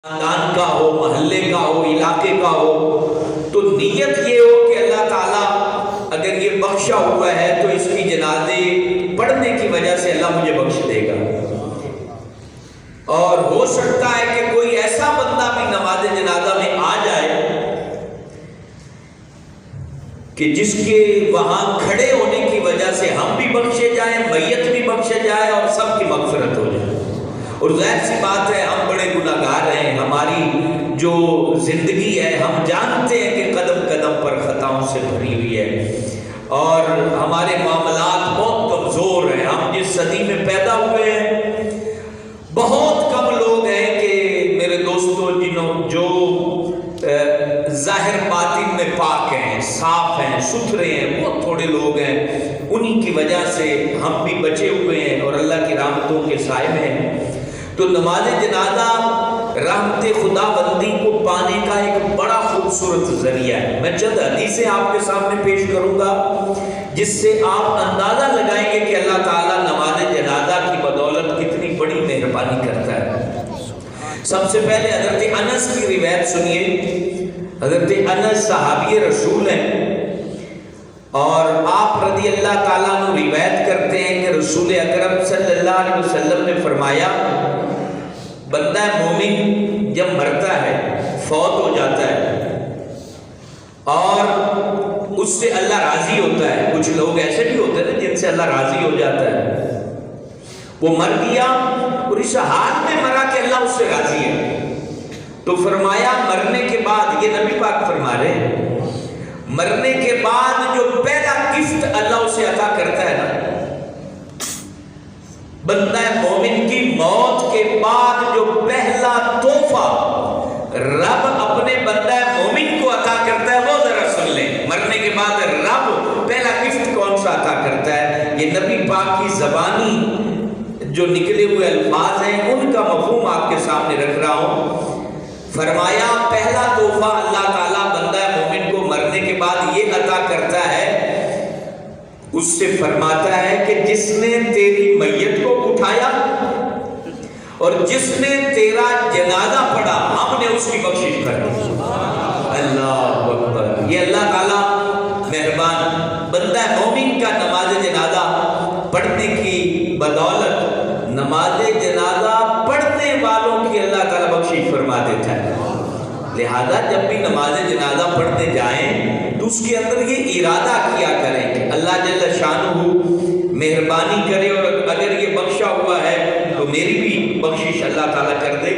خاندان کا ہو، محلے کا ہو، علاقے کا ہو، تو نیت یہ ہو کہ اللہ تعالیٰ اگر یہ بخشا ہوا ہے تو اس کی جنازے پڑھنے کی وجہ سے اللہ مجھے بخش دے گا۔ اور ہو سکتا ہے کہ کوئی ایسا بندہ بھی نماز جنازہ میں آ جائے کہ جس کے وہاں کھڑے ہونے کی وجہ سے ہم بھی بخشے جائیں، میت بھی بخشے جائے اور سب کی مغفرت ہو جائے۔ اور ظاہر سی بات ہے ہم بڑے گناہگار ہیں، ہماری جو زندگی ہے ہم جانتے ہیں کہ قدم قدم پر خطاؤں سے بھری ہوئی ہے اور ہمارے معاملات بہت کمزور ہیں۔ ہم جس صدی میں پیدا ہوئے ہیں بہت کم لوگ ہیں کہ میرے دوستو جو ظاہر باطن میں پاک ہیں، صاف ہیں، ستھرے ہیں، بہت تھوڑے لوگ ہیں۔ انہی کی وجہ سے ہم بھی بچے ہوئے ہیں اور اللہ کی رحمتوں کے سائے میں ہیں۔ تو نماز جنازہ رحمت خدا بندی کو پانے کا ایک بڑا خوبصورت ذریعہ ہے۔ میں چند حدیثیں آپ کے سامنے پیش کروں گا جس سے آپ اندازہ لگائیں گے کہ اللہ تعالیٰ نماز جنازہ کی بدولت کتنی بڑی مہربانی کرتا ہے۔ سب سے پہلے حضرت انس کی روایت سنیے۔ حضرت انس صحابی رسول ہیں اور آپ رضی اللہ تعالیٰ عنہ روایت کرتے ہیں کہ رسول اکرم صلی اللہ علیہ وسلم نے فرمایا بندہ مومن جب مرتا ہے، فوت ہو جاتا ہے اور اس سے اللہ راضی ہوتا ہے۔ کچھ لوگ ایسے بھی ہوتے ہیں جن سے اللہ راضی ہو جاتا ہے، وہ مر گیا اور اس حال میں مرا کہ اللہ اس سے راضی ہے۔ تو فرمایا مرنے کے بعد، یہ نبی پاک فرما رہے ہیں، مرنے کے بعد جو پہلا گفٹ اللہ اسے عطا کرتا ہے نا، بندہ مومن کی موت کے بعد جو پہلا تحفہ رب اپنے بندہ مومن کو عطا کرتا ہے وہ ذرا سن لیں۔ مرنے کے بعد رب پہلا گفٹ کون سا عطا کرتا ہے؟ یہ نبی پاک کی زبانی جو نکلے ہوئے الفاظ ہیں ان کا مفہوم آپ کے سامنے رکھ رہا ہوں۔ فرمایا پہلا تحفہ اللہ تعالیٰ بندہ مومن کو مرنے کے بعد یہ عطا کرتا ہے، اس سے فرماتا ہے کہ جس نے تیری میت کو اٹھایا اور جس نے تیرا جنازہ پڑھا ہم نے اس کی بخشش کر دی۔ اللہ اکبر! یہ اللہ تعالیٰ مہربان، بندہ مومن کا نماز جنازہ پڑھنے کی بدولت نماز جنازہ پڑھنے والوں کی اللہ تعالیٰ بخشش فرما دیتا ہے۔ لہذا جب بھی نماز جنازہ پڑھنے جائیں تو اس کے اندر یہ ارادہ کیا کریں کہ اللہ جل شانہ مہربانی کرے اور اگر یہ بخشا ہوا ہے تو میری بھی بخشش اللہ تعالیٰ کر دے۔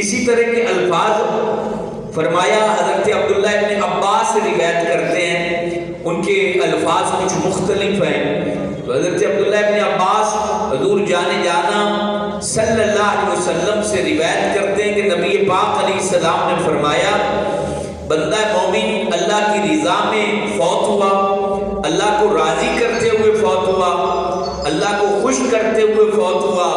اسی طرح کے الفاظ فرمایا حضرت عبداللہ ابن عباس روایت کرتے ہیں، ان کے الفاظ کچھ مختلف ہیں۔ تو حضرت عبداللہ ابن عباس حضور جانے جانا صلی اللہ علیہ وسلم سے روایت کرتے ہیں کہ نبی پاک علیہ السلام نے فرمایا بندہ مومن اللہ کی رضا میں فوت ہوا، اللہ کو راضی کرتے ہوئے فوت ہوا، اللہ کو خوش کرتے ہوئے فوت ہوا،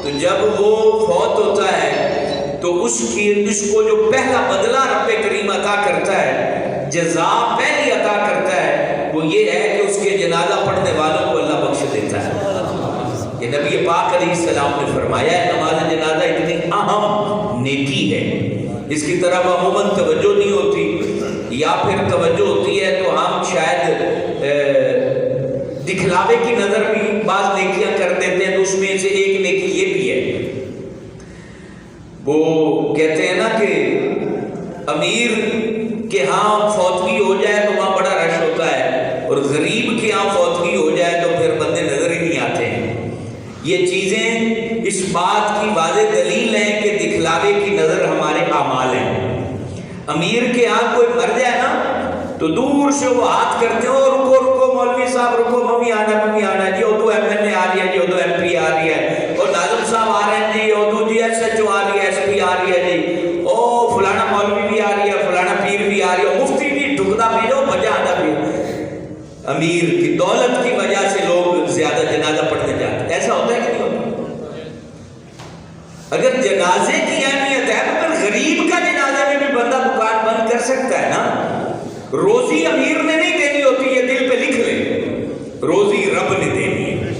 تو جب وہ فوت ہوتا ہے تو اس کو جو پہلا بدلہ رب کریم عطا کرتا ہے، جزا پہلی عطا کرتا ہے، وہ یہ ہے کہ اس کے جنازہ پڑھنے والوں کو اللہ بخش دیتا ہے۔ یہ نبی پاک علیہ السلام نے فرمایا ہے نماز جنازہ اتنی اہم نیکی ہے، اس کی طرف عموماً توجہ نہیں ہوتی، یا پھر توجہ ہوتی ہے تو ہم شاید دکھلاوے کی نظر بھی بعض نیکیاں کر دیتے ہیں۔ تو اس میں سے ایک نیکی یہ بھی ہے، وہ کہتے ہیں نا کہ امیر کے ہاں فوتگی ہو جائے تو وہاں بڑا رش ہوتا ہے اور غریب کے ہاں فوتگی ہو جائے تو پھر بندے نظر ہی نہیں آتے ہیں۔ یہ چیزیں اس بات کی واضح دلیل ہے کہ دکھلاوے کی نظر ہمارے اعمال ہیں۔ امیر کے ہاں کوئی مر جائے نا تو دور سے وہ ہاتھ کرتے ہو رکو رکو مولوی صاحب رکو، ممی آنا جی، اردو ایم این اے آ رہی ہے جی، اردو ایم پی آ رہی ہے، اور ناظم صاحب آ رہے ہیں جی، اردو جی ایس ایچ او آ رہی ہے، ایس پی آ رہی ہے جی، او فلانا مولوی بھی آ رہی ہے، فلانا پیر بھی آ رہی ہے، مفتی بھی ٹھکدا بھیجو بجا آنا بھی۔ امیر کی دولت کی وجہ سے لوگ زیادہ جنازہ پڑھنے جاتے ہیں، ایسا ہوتا ہے کہ نہیں ہوتا؟ اگر جنازے کی اہمیت ہے تو پھر غریب کا جنازے میں بھی بندہ دکان بند کر سکتا ہے نا۔ روزی امیر نے نہیں دینی ہوتی، یہ دل پہ لکھ لیں، روزی رب نے دینی ہے۔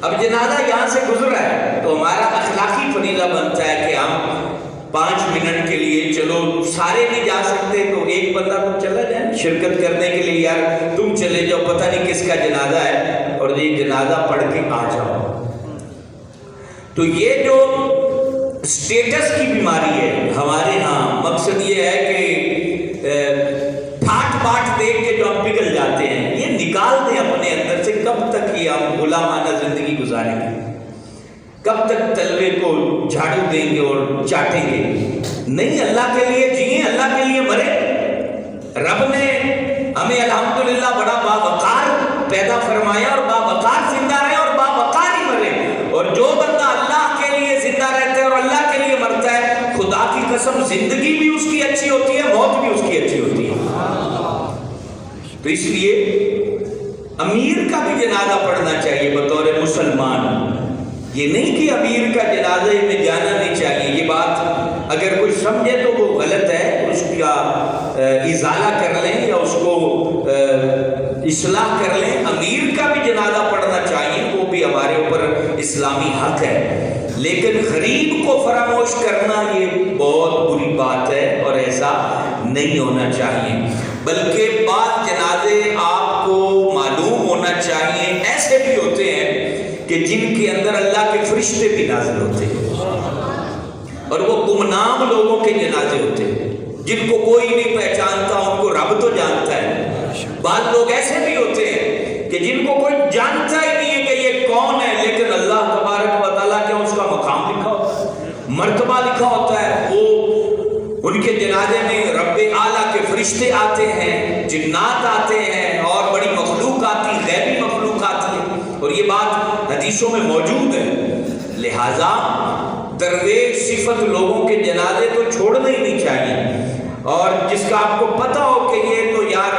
اب جنازہ یہاں سے گزرا ہے تو ہمارا اخلاقی فریضہ بنتا ہے کہ ہم 5 منٹ کے لیے، چلو سارے نہیں جا سکتے تو ایک بندہ تو چلا جائے شرکت کرنے کے لیے، یار تم چلے جاؤ، پتہ نہیں کس کا جنازہ ہے، اور یہ جنازہ پڑھ کے آ جاؤ۔ تو یہ جو سٹیٹس کی بیماری ہے ہمارے ہاں، مقصد یہ ہے کہ پھاٹ پاٹ دیکھ کے جو ہم پگھل جاتے ہیں، یہ نکال دیں اپنے اندر سے۔ کب تک یہ ہم غلامانہ زندگی گزاریں گے؟ کب تک تلوے کو جھاڑو دیں گے اور چاٹیں گے؟ نہیں، اللہ کے لیے جئیں، اللہ کے لیے مرے۔ رب نے ہمیں الحمدللہ بڑا باوقار پیدا فرمایا، اور باوقار زندہ رہے اور باوقار ہی مرے۔ اور جو بندہ اللہ کے لیے زندہ رہتا ہے اور اللہ کے لیے مرتا ہے، خدا کی قسم زندگی بھی اس کی اچھی ہوتی ہے، موت بھی اس کی اچھی ہوتی ہے۔ تو اس لیے امیر کا بھی جنازہ پڑھنا چاہیے بطور مسلمان۔ یہ نہیں کہ امیر کا جنازے میں جانا نہیں چاہیے، یہ بات اگر کوئی سمجھے تو وہ غلط ہے، اس کا ازالہ کر لیں یا اس کو اصلاح کر لیں۔ امیر کا بھی جنازہ پڑھنا چاہیے، وہ بھی ہمارے اوپر اسلامی حق ہے، لیکن غریب کو فراموش کرنا یہ بہت بری بات ہے، اور ایسا نہیں ہونا چاہیے۔ بلکہ بعض جنازے آپ کو معلوم ہونا چاہیے ایسے بھی ہوتے ہیں کہ جن کے اندر اللہ کے فرشتے بھی نازل ہوتے ہیں، اور وہ گمنام لوگوں کے جنازے ہوتے ہیں جن کو کوئی نہیں پہچانتا، ان کو رب تو جانتا ہے۔ بعض لوگ ایسے بھی ہوتے ہیں کہ جن کو کوئی جانتا ہی نہیں ہے کہ یہ کون ہے، لیکن اللہ تبارک و تعالیٰ کے اس کا مقام لکھا ہوتا ہے، مرتبہ لکھا ہوتا ہے۔ وہ ان کے جنازے میں رب اعلیٰ کے فرشتے آتے ہیں، جنات آتے ہیں، اور بڑی مخلوق آتی، غیبی مخلوق آتی ہے، اور یہ بات حدیثوں میں موجود ہے۔ لہٰذا درویش صفت لوگوں کے جنازے تو چھوڑنا ہی نہیں چاہیے، اور جس کا آپ کو پتہ ہو کہ یہ تو یار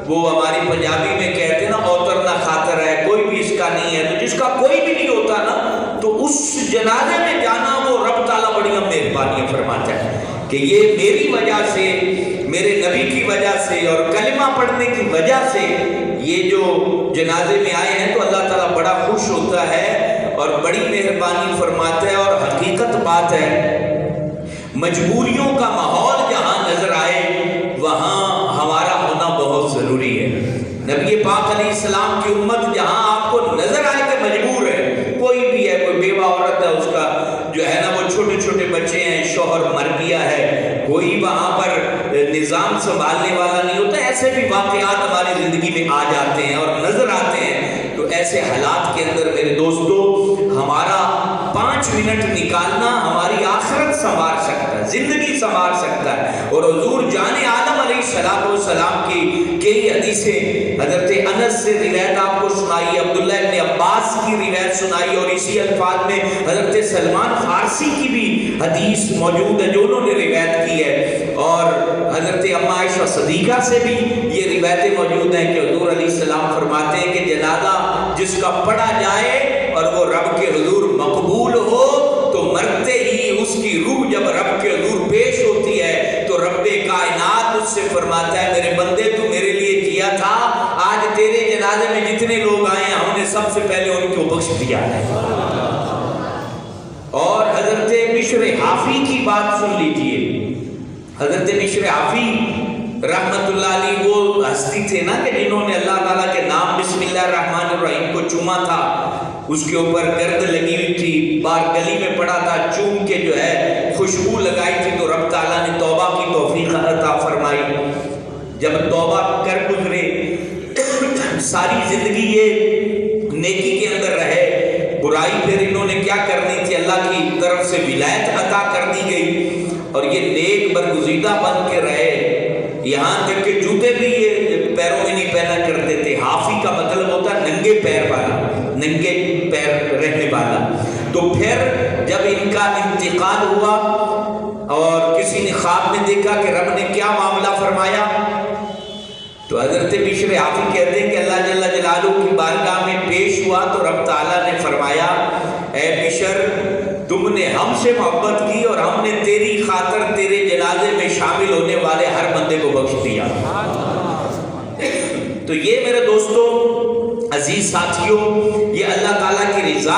وہ ہماری پنجابی میں کہتے ہیں نا، اوتر نہ خاطر ہے، کوئی بھی اس کا نہیں ہے، تو جس کا کوئی بھی نہیں ہوتا نا، تو اس جنازے میں جانا وہ رب تعالیٰ بڑی مہربانیاں فرماتا ہے کہ یہ میری وجہ سے، میرے نبی کی وجہ سے اور کلمہ پڑھنے کی وجہ سے یہ جو جنازے میں آئے ہیں، تو اللہ تعالیٰ بڑا خوش ہوتا ہے اور بڑی مہربانی فرماتا ہے۔ اور حقیقت بات ہے، مجبوریوں کا ماحول جہاں نظر آئے وہاں ہمارا ہونا بہت ضروری ہے۔ نبی پاک علیہ السلام کی امت جہاں آپ کو نظر آئے کہ مجبور ہے، کوئی بھی ہے، کوئی بیوہ عورت ہے، اس کا جو ہے نا وہ چھوٹے چھوٹے بچے ہیں، شوہر مر گیا ہے، کوئی وہاں پر نظام سنبھالنے والا نہیں ہوتا، ایسے بھی واقعات ہماری زندگی میں آ جاتے ہیں اور نظر آتے ہیں۔ تو ایسے حالات کے اندر میرے دوستو، ہمارا 5 منٹ نکالنا ہماری آخرت سنوار سکتا ہے، زندگی سنوار سکتا ہے۔ اور حضور جان عالم علیہ السلام کی کئی حدیثیں حضرت انس سے روایت آپ کو سنائی، عبداللہ ابن عباس کی روایت سنائی، اور اسی الفاظ میں حضرت سلمان فارسی کی بھی حدیث موجود ہے جو انہوں نے روایت کی ہے، اور حضرت اما عائشہ صدیقہ سے بھی یہ روایتیں موجود ہیں کہ حضور علیہ السلام فرماتے ہیں کہ جنازہ جس کا پڑھا جائے اور وہ رب کے حضور مقبول ہو، تو مرتے ہی اس کی روح جب رب کے حضور پیش ہوتی ہے تو رب کائنات اس سے فرماتا ہے، میرے بندے تو میرے لیے کیا تھا، آج تیرے جنازے میں جتنے لوگ آئے ہیں ہم نے سب سے پہلے ان کو بخش دیا ہے۔ اور حضرت بشر حافی کی بات سن لیجئے۔ حضرت بشر حافی رحمت اللہ علیہ وہ ہستی تھے نا کہ جنہوں نے اللہ تعالیٰ کے نام بسم اللہ الرحمن الرحیم کو چوما تھا، اس کے اوپر گرد لگی ہوئی تھی، بار گلی میں پڑا تھا، چوم کے جو ہے خوشبو لگائی تھی، تو رب تعالیٰ نے توبہ کی توفیق عطا فرمائی۔ جب توبہ کر گزرے، ساری زندگی یہ نیکی کے اندر رہے، برائی پھر انہوں نے کیا کرنی تھی، اللہ کی طرف سے ولایت عطا کر دی گئی، اور یہ نیک برگزیدہ بن کے رہے، یہاں تک کہ جوتے بھی یہ پیروں میں نہیں پہنا کرتے تھے۔ حافی کا مطلب ہوتا ہے ننگے پیر والا، ننگے پیر رہنے والا۔ تو پھر جب ان کا انتقال ہوا اور کسی نے خواب میں دیکھا کہ رب نے کیا معاملہ فرمایا، تو حضرت بشر حافی کہتے ہیں کہ اللہ جل جلالہ کی بارگاہ میں پیش ہوا تو رب تعالیٰ نے فرمایا، اے بشر تم نے ہم سے محبت کی اور ہم نے تیری خاطر تیرے جنازے میں شامل ہونے والے ہر بندے کو بخش دیا۔ تو یہ میرے دوستوں، عزیز ساتھیوں، یہ اللہ تعالیٰ کی رضا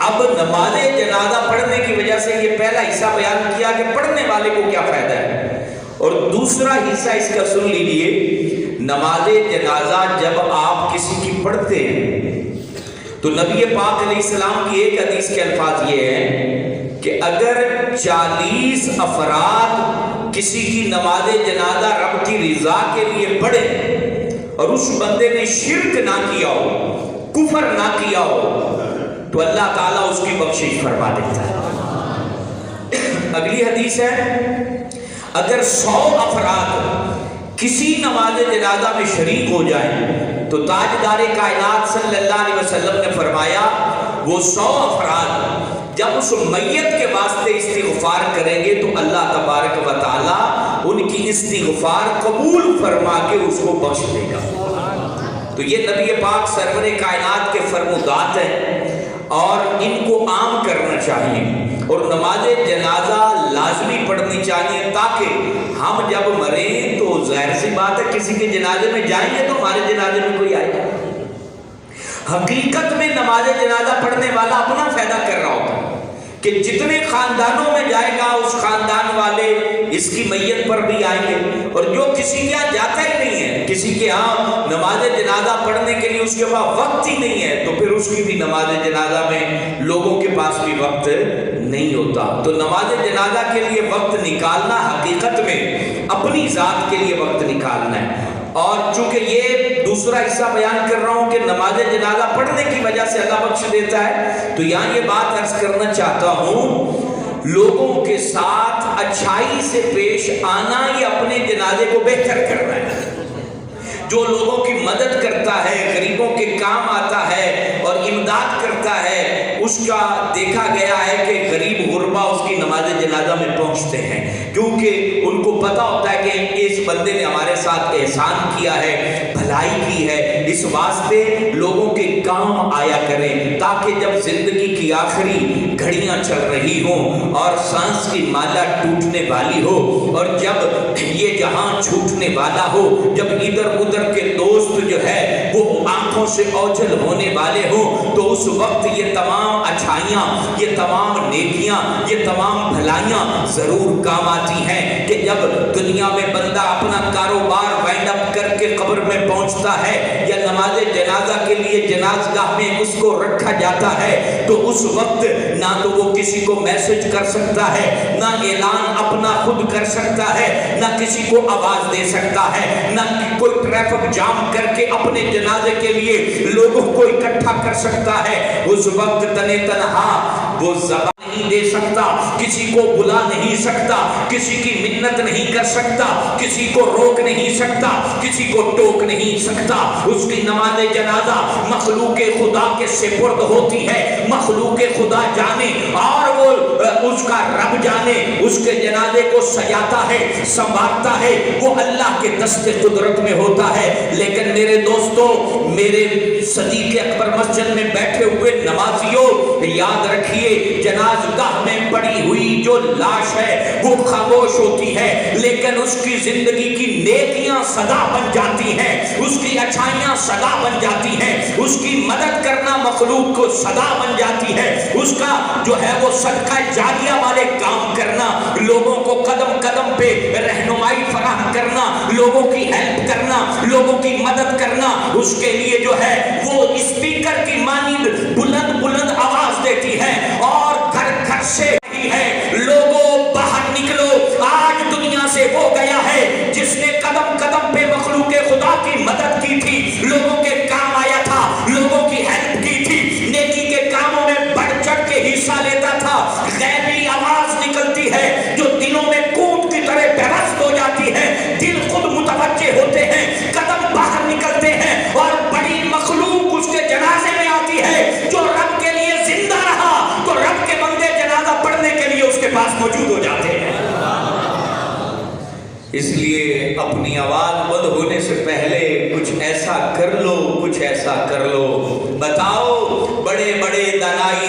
اب نماز جنازہ پڑھنے کی وجہ سے یہ پہلا حصہ بیان کیا کہ پڑھنے والے کو کیا فائدہ ہے، اور دوسرا حصہ اس کا سن لیجیے، نماز جنازہ جب آپ کسی کی پڑھتے ہیں تو نبی پاک علیہ السلام کی ایک حدیث کے الفاظ یہ ہیں کہ اگر 40 افراد کسی کی نماز جنازہ رب کی رضا کے لیے پڑھے اور اس بندے نے شرک نہ کیا ہو، کفر نہ کیا ہو، تو اللہ تعالیٰ اس کی بخشش فرما دیتا ہے۔ اگلی حدیث ہے، اگر 100 افراد کسی نماز جنازہ میں شریک ہو جائیں تو تاجدار کائنات صلی اللہ علیہ وسلم نے فرمایا وہ 100 افراد جب اس میت کے واسطے استغفار کریں گے تو اللہ تبارک و تعالیٰ ان کی استغفار قبول فرما کے اس کو بخش دے گا۔ تو یہ نبی پاک سرور کائنات کے فرمودات ہیں اور ان کو عام کرنا چاہیے، اور نماز جنازہ لازمی پڑھنی چاہیے تاکہ ہم جب مریں تو ظاہر سی بات ہے کسی کے جنازے میں جائیں گے تو ہمارے جنازے میں کوئی آئے گا۔ حقیقت میں نماز جنازہ پڑھنے والا اپنا فائدہ کر رہا ہوتا ہے کہ جتنے خاندانوں میں جائے گا اس خاندان والے اس کی میت پر بھی آئیں گے، اور جو کسی کے ہاں جاتا ہی نہیں ہے، کسی کے ہاں نماز جنازہ پڑھنے کے لیے اس کے پاس وقت ہی نہیں ہے، تو پھر اس کی بھی نماز جنازہ میں لوگوں کے پاس بھی وقت نہیں ہوتا۔ تو نماز جنازہ کے لیے وقت نکالنا حقیقت میں اپنی ذات کے لیے وقت نکالنا ہے، اور چونکہ یہ دوسرا حصہ بیان کر رہا ہوں کہ نماز جنازہ پڑھنے کی وجہ سے اللہ بخش دیتا ہے، تو یہاں یہ بات عرض کرنا چاہتا ہوں، لوگوں کے ساتھ اچھائی سے پیش آنا یہ اپنے جنازے کو بہتر کرنا ہے۔ جو لوگوں کی مدد کرتا ہے، غریبوں کے کام آتا ہے اور امداد کرتا ہے، اس کا دیکھا گیا ہے کہ غریب غربا اس کی نماز جنازہ میں پہنچتے ہیں، کیونکہ ان کو پتا ہوتا ہے کہ اس بندے نے ہمارے ساتھ احسان کیا ہے، بھلائی کی ہے، اس واسطے لوگوں کے کام آیا کریں تاکہ جب زندگی کی آخری گھڑیاں چل رہی ہوں اور سانس کی مالا ٹوٹنے والی ہو اور جب یہ جہاں چھوٹنے والا ہو، جب ادھر ادھر کے دوست جو ہے وہ آنکھوں سے اوجھل ہونے والے ہوں، تو اس وقت یہ تمام اچھائیاں، یہ تمام نیکیاں، یہ تمام بھلائیاں ضرور کام آتی ہیں کہ جب دنیا میں بندہ اپنا کاروبار وائنڈ اپ کر کے قبر میں پہنچتا ہے یا نماز جنازہ کے لیے جنازگاہ میں اس کو رکھا جاتا ہے، تو اس وقت نہ تو وہ کسی کو میسج کر سکتا ہے، نہ اعلان اپنا خود کر سکتا ہے، نہ کسی کو آواز دے سکتا ہے، نہ کوئی ٹریفک جام کر کے اپنے جنازے کے لیے لوگوں کو اکٹھا کر سکتا ہے۔ اس وقت تنے تنہا وہ زبان نہیں دے سکتا، کسی کو بلا نہیں سکتا، کسی کی منت نہیں کر سکتا، کسی کو روک نہیں سکتا، کسی کو ٹوک نہیں سکتا۔ اس کی نماز جنازہ مخلوق خدا کے سپرد ہوتی ہے، مخلوق خدا جانے اور وہ اس کا رب جانے اس کے جنازے کو سجاتا ہے، سنبھالتا ہے، وہ اللہ کے دست قدرت میں ہوتا ہے۔ لیکن میرے دوستو، میرے صدیق اکبر مسجد میں بیٹھے ہوئے نمازیوں، یاد رکھیے جنازگاہ میں پڑی ہوئی جو لاش ہے وہ خاموش ہوتی ہے، لیکن اس کی زندگی کی نیکیاں صدا بن جاتی ہیں، اس کی اچھائیاں صدا بن جاتی ہیں، اس کی مدد کرنا مخلوق کو صدا بن جاتی ہے، اس کا جو ہے وہ صدقہ جاریہ والے کام کرنا، لوگوں کو قدم قدم پہ رہنمائی فراہم کرنا، لوگوں کی ہیلپ کرنا، لوگوں کی مدد کرنا، اس کے لیے جو ہے وہ اسپیکر کی مانند بلند بلند آواز دیتی ہے اور گھر گھر سے رہی ہے، لوگوں باہر نکلو، آج دنیا سے وہ گیا ہے جس نے قدم قدم پہ مخلوق خدا کی مدد کی تھی، لوگوں کے کام آیا تھا، لوگوں کی ہیلپ کی تھی، نیکی کے کاموں میں بڑھ چڑھ کے حصہ لیتا تھا۔ غیبی آواز نکلتی ہے جو دلوں میں کوٹ کی طرح پیوست ہو جاتی ہے، دل خود متوجہ ہوتے ہیں، قدم باہر نکلتے ہیں اور بڑی مخلوق اس کے جنازے میں آتی ہے۔ جو رب کے لیے زندہ رہا تو رب کے بندے جنازہ پڑھنے کے لیے اس کے پاس موجود ہو جاتے ہیں۔ اس لیے اپنی آواز بند ہونے سے پہلے کچھ ایسا کر لو، کچھ ایسا کر لو۔ بتاؤ، بڑے بڑے دانائی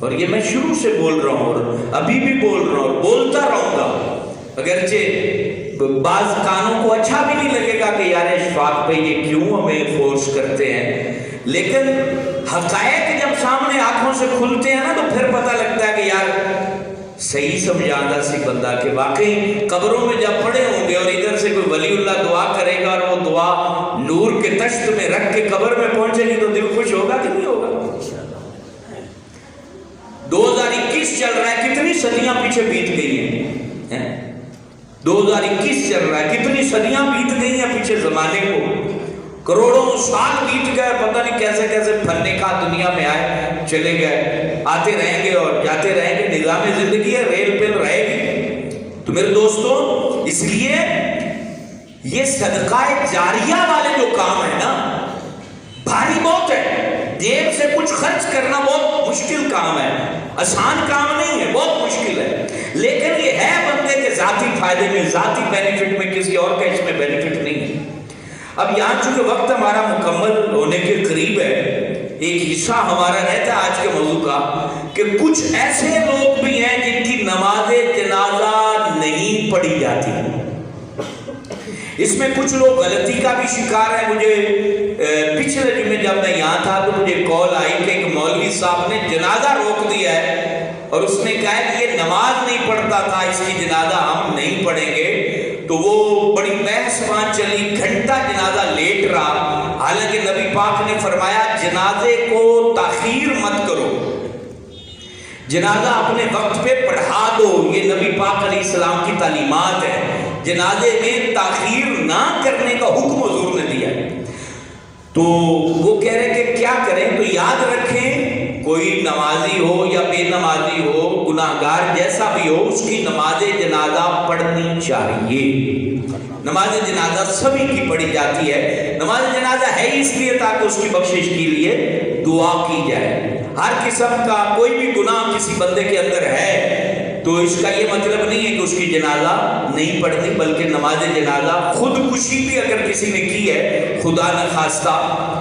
اور یہ میں شروع سے بول رہا ہوں اور ابھی بھی بول رہا ہوں اور بولتا رہوں گا، اگرچہ بعض کانوں کو اچھا بھی نہیں لگے گا کہ یار اشفاق پہ یہ کیوں ہمیں فورس کرتے ہیں، لیکن حقائق جب سامنے آنکھوں سے کھلتے ہیں نا تو پھر پتہ لگتا ہے کہ یار صحیح سمجھانا سی بندہ کہ واقعی قبروں میں جب پڑے ہوں گے اور ادھر سے کوئی ولی اللہ دعا کرے گا اور وہ دعا نور کے تشت میں رکھ کے قبر میں پہنچے گی تو دل خوش ہوگا کہ نہیں ہوگا؟ 2021 چل رہا ہے، کتنی صدیاں پیچھے بیت گئی ہیں، 2021 چل رہا ہے، کتنی صدیاں بیت گئی ہیں پیچھے زمانے کو، کروڑوں سال بیت گئے، پتہ نہیں کیسے کیسے پھلنے کا دنیا میں آئے چلے گئے، آتے رہیں گے اور جاتے رہیں گے، نظام زندگی ہے، ریل پل رہے گی۔ تو میرے دوستوں، اس لیے یہ صدقہ جاریہ والے جو کام ہے نا بھاری بہت ہے، جیب سے کچھ خرچ کرنا بہت مشکل کام ہے، آسان کام نہیں ہے، بہت مشکل ہے، لیکن یہ ہے بندے کے ذاتی فائدے میں، ذاتی بینیفٹ میں، کسی اور کا اس میں بینیفٹ نہیں ہے۔ اب یہاں چونکہ وقت ہمارا مکمل ہونے کے قریب ہے، ایک حصہ ہمارا رہتا ہے آج کے موضوع کا کہ کچھ ایسے لوگ بھی ہیں جن کی نماز جنازہ نہیں پڑھی جاتی، اس میں کچھ لوگ غلطی کا بھی شکار ہیں۔ مجھے پچھلے جمعے جب میں یہاں تھا تو مجھے کال آئی کہ ایک مولوی صاحب نے جنازہ روک دیا ہے اور اس نے کہا کہ یہ نماز نہیں پڑھتا تھا، اس کی جنازہ ہم نہیں پڑھیں گے۔ تو وہ بڑی بحث وہاں چلی، گھنٹہ جنازہ لیٹ رہا، حالانکہ نبی پاک نے فرمایا جنازے کو تاخیر مت کرو، جنازہ اپنے وقت پہ پڑھا دو، یہ نبی پاک علیہ السلام کی تعلیمات ہے، جنازے میں تاخیر نہ کرنے کا حکم حضور نے دیا ہے۔ تو وہ کہہ رہے کہ کیا کریں؟ تو یاد رکھیں کوئی نمازی ہو یا بے نمازی ہو، گناہگار جیسا بھی ہو، اس کی نماز جنازہ پڑھنی چاہیے۔ نماز جنازہ سبھی کی پڑھی جاتی ہے، نماز جنازہ ہے اس لیے تاکہ اس کی بخشش کے لیے دعا کی جائے۔ ہر قسم کا کوئی بھی گناہ کسی بندے کے اندر ہے تو اس کا یہ مطلب نہیں ہے کہ اس کی جنازہ نہیں پڑھنی، بلکہ نماز جنازہ، خودکشی بھی اگر کسی نے کی ہے خدا نخواستہ،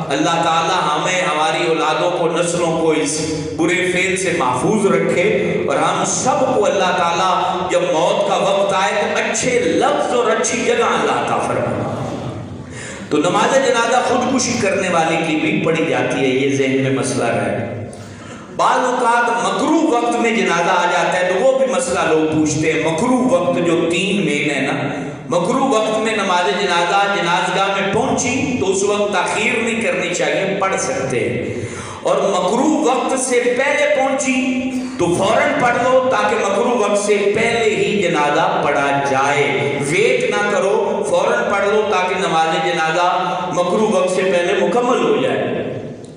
اللہ تعالی ہمیں، ہماری اولادوں کو، نسلوں کو اس برے فعل سے محفوظ رکھے، اور ہم سب کو اللہ تعالی جب موت کا وقت آئے تو اچھے لفظ اور اچھی جگہ اللہ عطا فرمائے۔ تو نماز جنازہ خودکشی کرنے والے کی بھی پڑھی جاتی ہے، یہ ذہن میں مسئلہ رہے۔ بعض اوقات مکروہ وقت میں جنازہ آ جاتا ہے تو وہ بھی مسئلہ لوگ پوچھتے ہیں، مکروہ وقت جو 3 مین ہے نا، مکروہ وقت میں نماز جنازہ جنازگاہ میں پہنچی تو اس وقت تاخیر نہیں کرنی چاہیے، پڑھ سکتے ہیں، اور مکروہ وقت سے پہلے پہنچی تو فوراً پڑھ لو تاکہ مکروہ وقت سے پہلے ہی جنازہ پڑھا جائے، ویٹ نہ کرو، فوراً پڑھ لو تاکہ نماز جنازہ مکروہ وقت سے پہلے مکمل ہو جائے،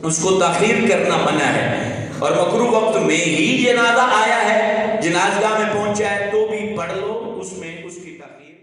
اس کو تاخیر کرنا منع ہے۔ اور مکروہ وقت میں ہی جنازہ آیا ہے، جنازگاہ میں پہنچا ہے تو بھی پڑھ لو، اس میں اس کی تاخیر